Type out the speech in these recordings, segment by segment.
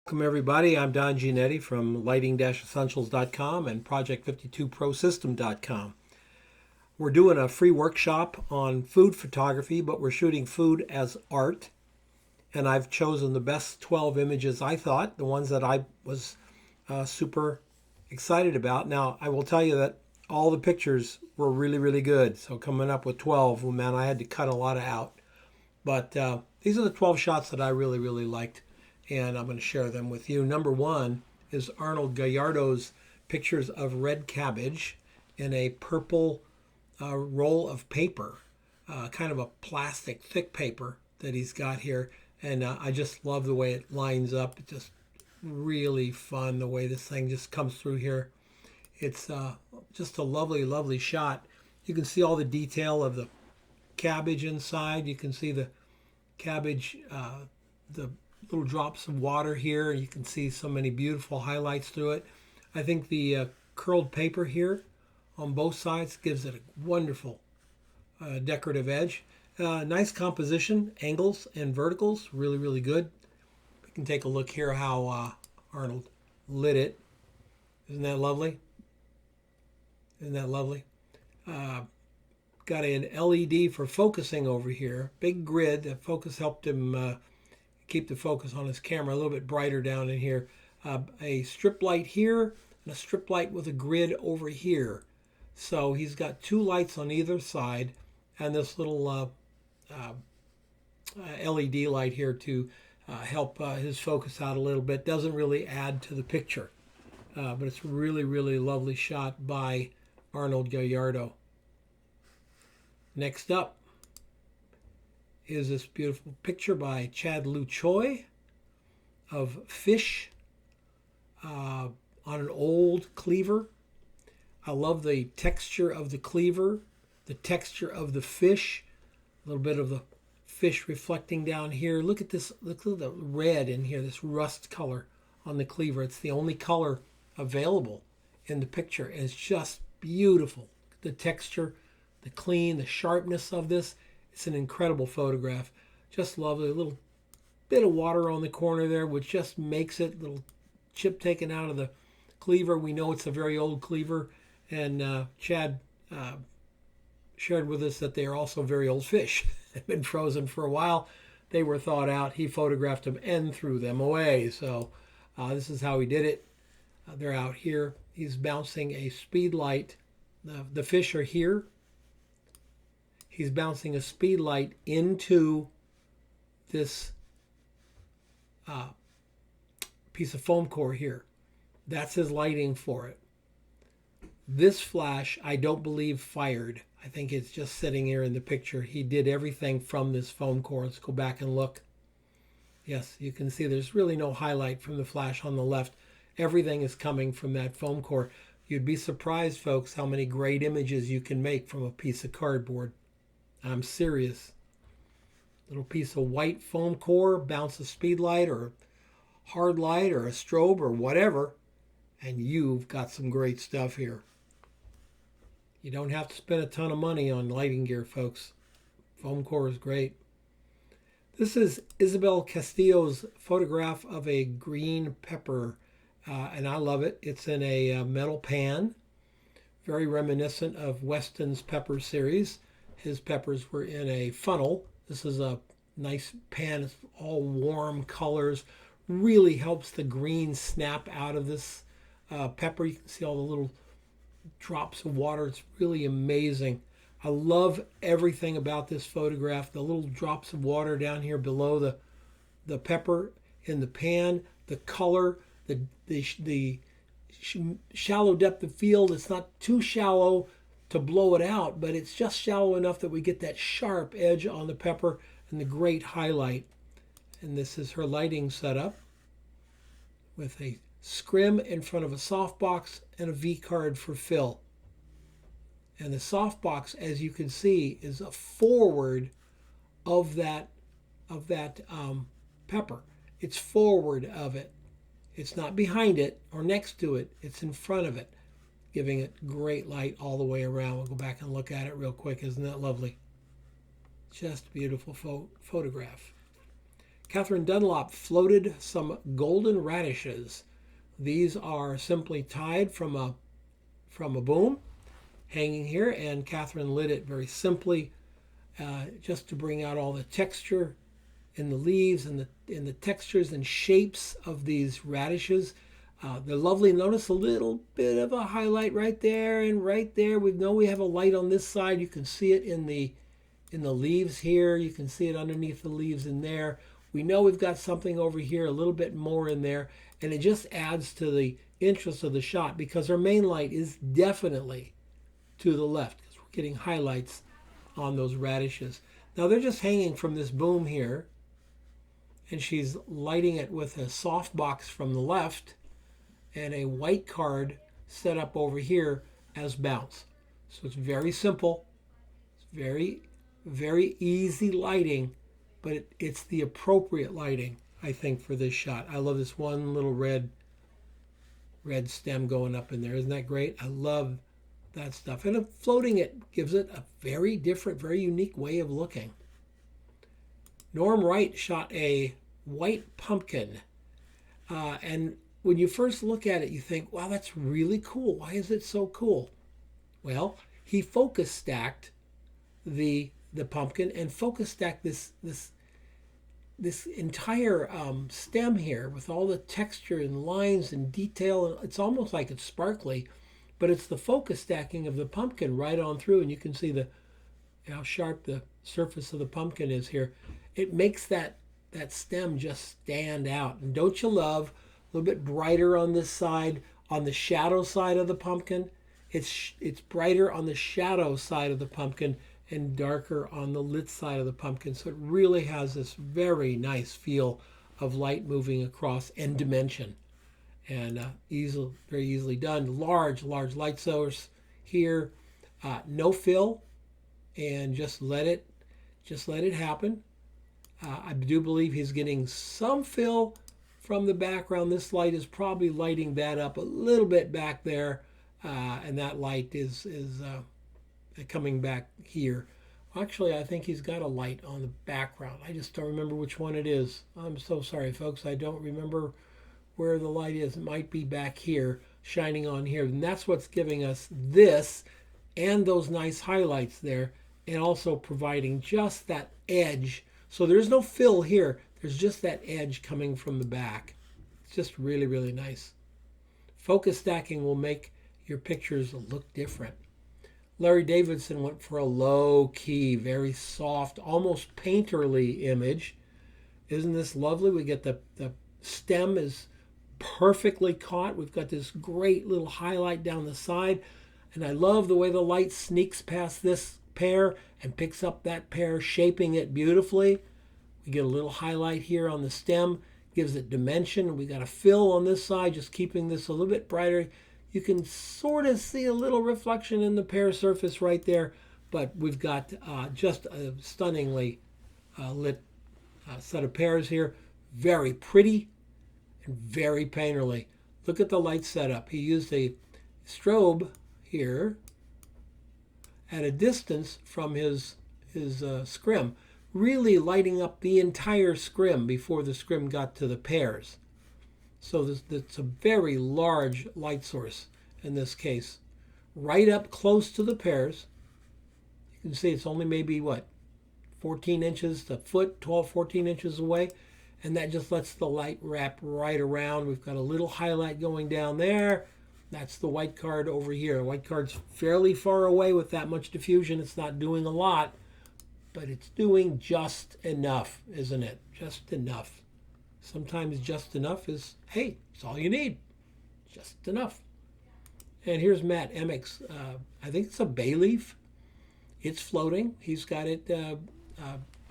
Welcome everybody, I'm Don Giannetti from lighting-essentials.com and project52prosystem.com. We're doing a free workshop on food photography, but we're shooting food as art. And I've chosen the best 12 images I thought, the ones that I was super excited about. Now, I will tell you that all the pictures were really, really good. So coming up with 12, well, man, I had to cut a lot of out. But these are the 12 shots that I really, really liked, and I'm going to share them with you. Number one is Arnold Gallardo's pictures of red cabbage in a purple roll of paper, kind of a plastic, thick paper that he's got here. And I just love the way it lines up. It's just really fun the way this thing just comes through here. It's just a lovely, lovely shot. You can see all the detail of the cabbage inside. You can see the cabbage, the little drops of water here. You can see so many beautiful highlights through it. I think the curled paper here on both sides gives it a wonderful decorative edge. Nice composition, angles and verticals, really, really good. We can take a look here how Arnold lit it. Isn't that lovely? Isn't that lovely? Got an LED for focusing over here. Big grid. The focus helped him keep the focus on his camera a little bit brighter down in here. A strip light here and a strip light with a grid over here. So he's got two lights on either side and this little LED light here to help his focus out a little bit. Doesn't really add to the picture, but it's a really, really lovely shot by Arnold Gallardo. Next up is this beautiful picture by Chad Lu Choi of fish on an old cleaver. I love the texture of the cleaver, the texture of the fish, a little bit of the fish reflecting down here. Look at this, look at the red in here, this rust color on the cleaver. It's the only color available in the picture, and it's just beautiful. The texture, the clean, the sharpness of this. It's an incredible photograph. Just lovely. A little bit of water on the corner there, which just makes it, little chip taken out of the cleaver. We know it's a very old cleaver, and Chad shared with us that they are also very old fish. They've been frozen for a while. They were thawed out. He photographed them and threw them away. So this is how he did it. They're out here. He's bouncing a speed light. The fish are here. He's bouncing a speed light into this piece of foam core here. That's his lighting for it. This flash, I don't believe fired. I think it's just sitting here in the picture. He did everything from this foam core. Let's go back and look. Yes, you can see there's really no highlight from the flash on the left. Everything is coming from that foam core. You'd be surprised, folks, how many great images you can make from a piece of cardboard. I'm serious. Little piece of white foam core, bounce a speed light or hard light or a strobe or whatever, and you've got some great stuff here. You don't have to spend a ton of money on lighting gear, folks. Foam core is great. This is Isabel Castillo's photograph of a green pepper, and I love it. It's in a metal pan, very reminiscent of Weston's pepper series. His peppers were in a funnel. This is a nice pan. It's all warm colors. Really helps the green snap out of this pepper. You can see all the little drops of water. It's really amazing. I love everything about this photograph. The little drops of water down here below the pepper in the pan, the color, the shallow depth of field. It's not too shallow to blow it out, but it's just shallow enough that we get that sharp edge on the pepper and the great highlight. And this is her lighting setup with a scrim in front of a softbox and a V card for fill. And the softbox, as you can see, is a forward of that pepper. It's forward of it. It's not behind it or next to it. It's in front of it, giving it great light all the way around. We'll go back and look at it real quick. Isn't that lovely? Just a beautiful photograph. Catherine Dunlop floated some golden radishes. These are simply tied from a boom hanging here, and Catherine lit it very simply just to bring out all the texture in the leaves and the textures and shapes of these radishes. They're lovely. Notice a little bit of a highlight right there and right there. We know we have a light on this side. You can see it in the leaves here. You can see it underneath the leaves in there. We know we've got something over here, a little bit more in there, and it just adds to the interest of the shot because our main light is definitely to the left because we're getting highlights on those radishes. Now they're just hanging from this boom here, and she's lighting it with a softbox from the left and a white card set up over here as bounce. So it's very simple. It's very, very easy lighting, but it's the appropriate lighting, I think, for this shot. I love this one little red stem going up in there. Isn't that great? I love that stuff. And floating it gives it a very different, very unique way of looking. Norm Wright shot a white pumpkin. And when you first look at it, you think, wow, that's really cool. Why is it so cool? Well, he focus stacked the pumpkin and focus stacked this entire stem here with all the texture and lines and detail. It's almost like it's sparkly, but it's the focus stacking of the pumpkin right on through, and you can see how sharp the surface of the pumpkin is here. It makes that stem just stand out. And don't you love a little bit brighter on this side, on the shadow side of the pumpkin? It's brighter on the shadow side of the pumpkin and darker on the lit side of the pumpkin. So it really has this very nice feel of light moving across and dimension. And very easily done. Large light source here. No fill, and just let it happen. I do believe he's getting some fill from the background. This light is probably lighting that up a little bit back there, and that light is coming back here. Actually, I think he's got a light on the background. I just don't remember which one it is. I'm so sorry, folks. I don't remember where the light is. It might be back here, shining on here. And that's what's giving us this and those nice highlights there, and also providing just that edge. So there's no fill here. There's just that edge coming from the back. It's just really, really nice. Focus stacking will make your pictures look different. Larry Davidson went for a low-key, very soft, almost painterly image. Isn't this lovely? We get the stem is perfectly caught. We've got this great little highlight down the side. And I love the way the light sneaks past this pear and picks up that pear, shaping it beautifully. We get a little highlight here on the stem, gives it dimension. We got a fill on this side, just keeping this a little bit brighter. You can sort of see a little reflection in the pear surface right there, but we've got just a stunningly lit set of pears here. Very pretty and very painterly. Look at the light setup. He used a strobe here at a distance from his scrim, really lighting up the entire scrim before the scrim got to the pears. So it's a very large light source in this case. Right up close to the pears. You can see it's only maybe, 14 inches to foot, 12, 14 inches away. And that just lets the light wrap right around. We've got a little highlight going down there. That's the white card over here. The white card's fairly far away with that much diffusion. It's not doing a lot, but it's doing just enough, isn't it? Just enough. Sometimes just enough is, hey, it's all you need. Just enough. And here's Matt Emick's, I think it's a bay leaf. It's floating. He's got it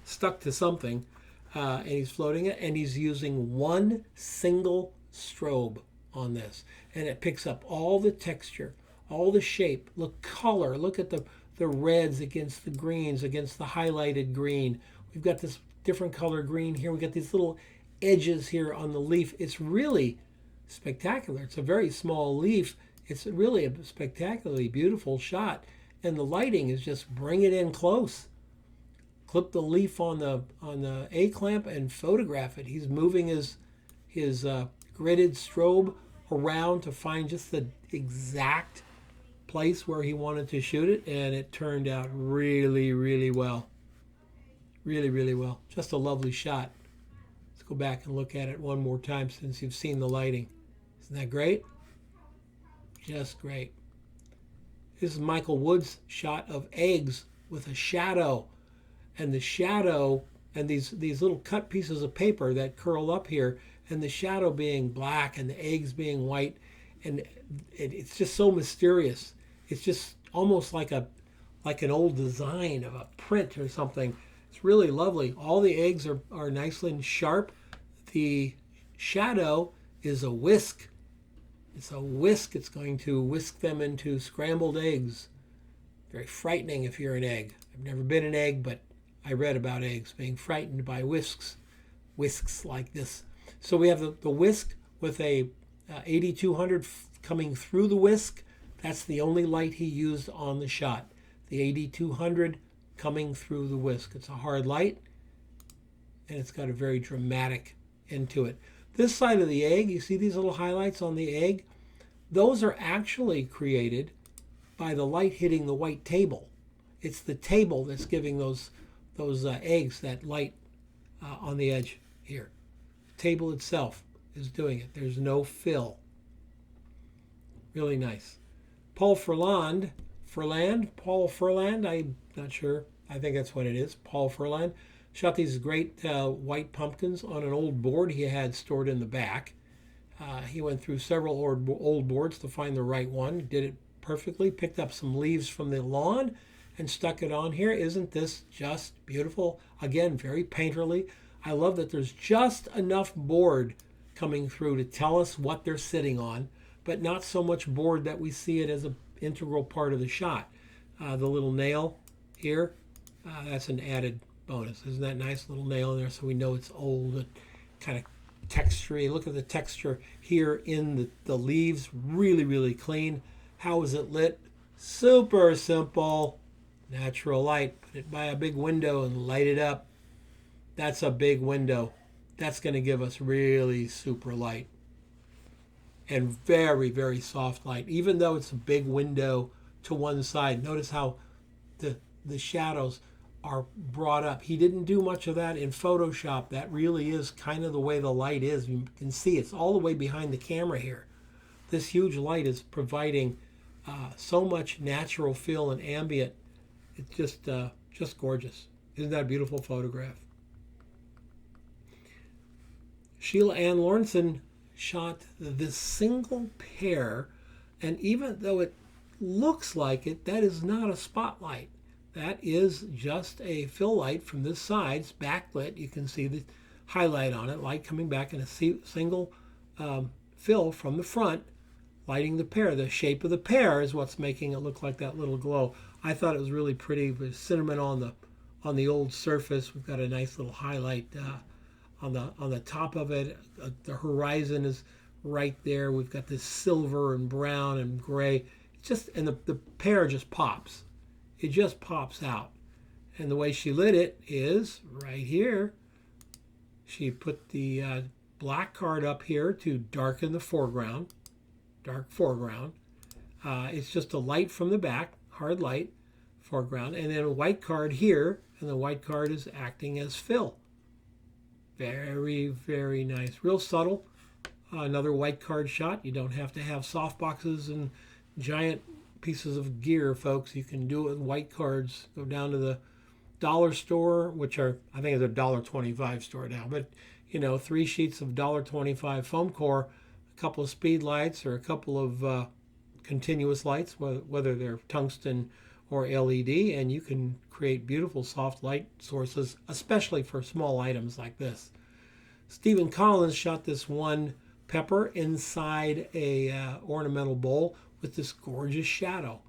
stuck to something, and he's floating it, and he's using one single strobe on this. And it picks up all the texture, all the shape, look color. Look at the reds against the greens, against the highlighted green. We've got this different color green here. We've got these little edges here on the leaf. It's really spectacular. It's a very small leaf. It's really a spectacularly beautiful shot, and the lighting is just bring it in close. clip the leaf on the A clamp and photograph it. He's moving his gridded strobe around to find just the exact place where he wanted to shoot it, and it turned out really, really well. Really, really well. Just a lovely shot. Let's go back and look at it one more time since you've seen the lighting. Isn't that great? Just great. This is Michael Wood's shot of eggs with a shadow. And the shadow and these little cut pieces of paper that curl up here, and the shadow being black and the eggs being white, and it's just so mysterious. It's just almost like an old design of a print or something. It's really lovely. All the eggs are nicely and sharp. The shadow is a whisk. It's a whisk. It's going to whisk them into scrambled eggs. Very frightening if you're an egg. I've never been an egg, but I read about eggs being frightened by whisks like this. So we have the whisk with a 8200 coming through the whisk. That's the only light he used on the shot. The 8200 coming through the whisk. It's a hard light, and it's got a very dramatic end to it. This side of the egg, you see these little highlights on the egg? Those are actually created by the light hitting the white table. It's the table that's giving those eggs that light on the edge here. The table itself is doing it. There's no fill. Really nice. Paul Furland, I'm not sure. I think that's what it is. Paul Furland shot these great white pumpkins on an old board he had stored in the back. He went through several old boards to find the right one. Did it perfectly. Picked up some leaves from the lawn and stuck it on here. Isn't this just beautiful? Again, very painterly. I love that there's just enough board coming through to tell us what they're sitting on, but not so much board that we see it as an integral part of the shot. The little nail here, that's an added bonus. Isn't that nice little nail in there so we know it's old and kind of textury. Look at the texture here in the leaves. Really, really clean. How is it lit? Super simple. Natural light. Put it by a big window and light it up. That's a big window. That's going to give us really super light. And very, very soft light. Even though it's a big window to one side, notice how the shadows are brought up. He didn't do much of that in Photoshop. That really is kind of the way the light is. You can see it's all the way behind the camera here. This huge light is providing so much natural feel and ambient. It's just gorgeous. Isn't that a beautiful photograph? Sheila Ann Lawrenson shot this single pair, and even though it looks like it, that is not a spotlight. That is just a fill light from this side. It's backlit. You can see the highlight on it, light coming back in a single fill from the front, lighting the pear. The shape of the pear is what's making it look like that little glow. I thought it was really pretty with cinnamon on the old surface. We've got a nice little highlight on the top of it. The horizon is right there. We've got this silver and brown and gray. And the pear just pops. It just pops out. And the way she lit it is right here. She put the black card up here to darken the foreground. Dark foreground. It's just a light from the back, hard light foreground, and then a white card here, and the white card is acting as fill. Very, very nice. Real subtle. Another white card shot. You don't have to have soft boxes and giant pieces of gear, folks. You can do it with white cards. Go down to the dollar store, which I think is a $1.25 store now, but 3 sheets of $1.25 foam core, a couple of speed lights or a couple of continuous lights, whether they're tungsten or LED, and you can create beautiful soft light sources, especially for small items like this. Stephen Collins shot this one pepper inside a ornamental bowl with this gorgeous shadow,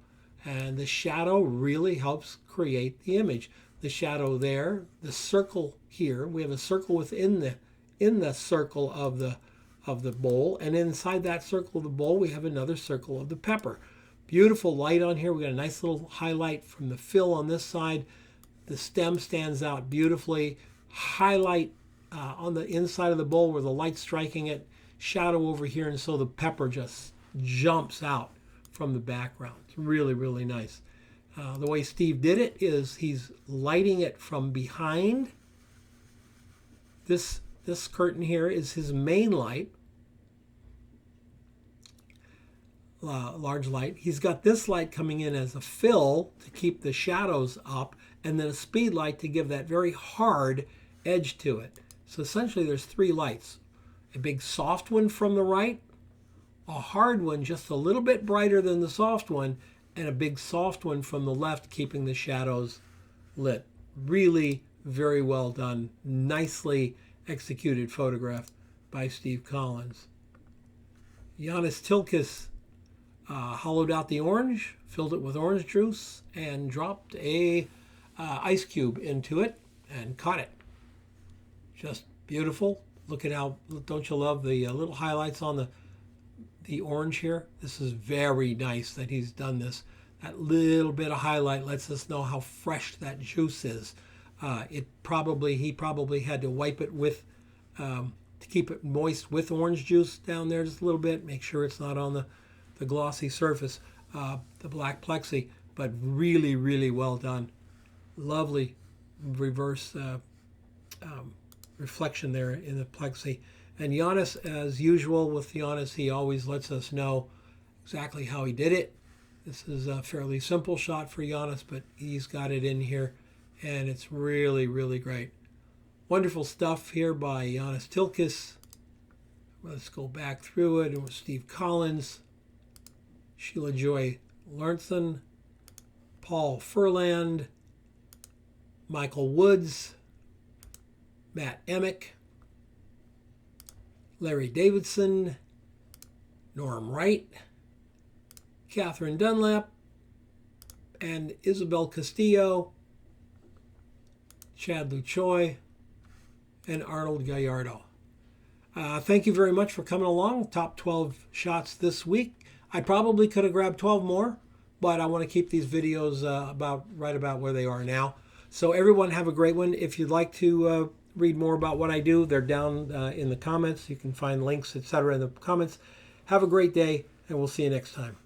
and the shadow really helps create the image. The shadow there, the circle here, we have a circle within the circle of the bowl, and inside that circle of the bowl we have another circle of the pepper. Beautiful light on here. We got a nice little highlight from the fill on this side. The stem stands out beautifully. Highlight on the inside of the bowl where the light's striking it. Shadow over here, and so the pepper just jumps out from the background. It's really, really nice. The way Steve did it is he's lighting it from behind. This curtain here is his main light. Large light. He's got this light coming in as a fill to keep the shadows up, and then a speed light to give that very hard edge to it. So essentially there's three lights. A big soft one from the right, a hard one just a little bit brighter than the soft one, and a big soft one from the left keeping the shadows lit. Really very well done. Nicely executed photograph by Steve Collins. Janis Tilkes hollowed out the orange, filled it with orange juice, and dropped a ice cube into it and caught it. Just beautiful. Look at how, don't you love the little highlights on the orange here? This is very nice that he's done this. That little bit of highlight lets us know how fresh that juice is. He probably had to wipe it with, to keep it moist with orange juice down there just a little bit. Make sure it's not on the glossy surface, the black plexi, but really, really well done. Lovely reverse reflection there in the plexi. And Janis, as usual with Janis, he always lets us know exactly how he did it. This is a fairly simple shot for Janis, but he's got it in here, and it's really, really great. Wonderful stuff here by Janis Tilkes. Let's go back through it. It was Steve Collins, Sheila Joy Lernson, Paul Furland, Michael Woods, Matt Emick, Larry Davidson, Norm Wright, Catherine Dunlap, and Isabel Castillo, Chad Luchoy, and Arnold Gallardo. Thank you very much for coming along. Top 12 shots this week. I probably could have grabbed 12 more, but I want to keep these videos right about where they are now. So everyone have a great one. If you'd like to read more about what I do, they're down in the comments. You can find links, etc. in the comments. Have a great day, and we'll see you next time.